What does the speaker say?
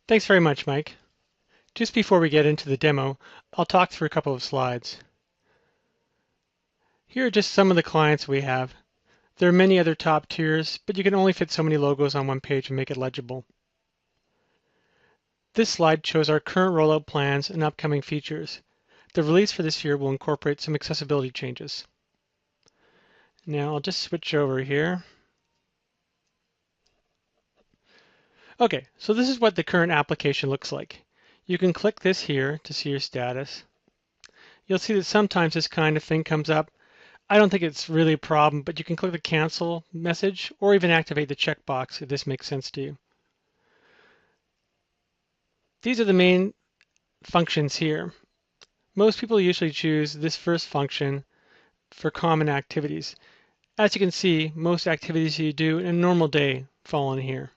Thanks very much, Mike. Just before we get into the demo, I'll talk through a couple of slides. Here are just some of the clients we have. There are many other top tiers, but you can only fit so many logos on one page and make it legible. This slide shows our current rollout plans and upcoming features. The release for this year will incorporate some accessibility changes. Now I'll just switch over here. Okay, so this is what the current application looks like. You can click this here to see your status. You'll see that sometimes this kind of thing comes up. I don't think it's really a problem, but you can click the cancel message or even activate the checkbox if this makes sense to you. These are the main functions here. Most people usually choose this first function for common activities. As you can see, most activities you do in a normal day fall in here.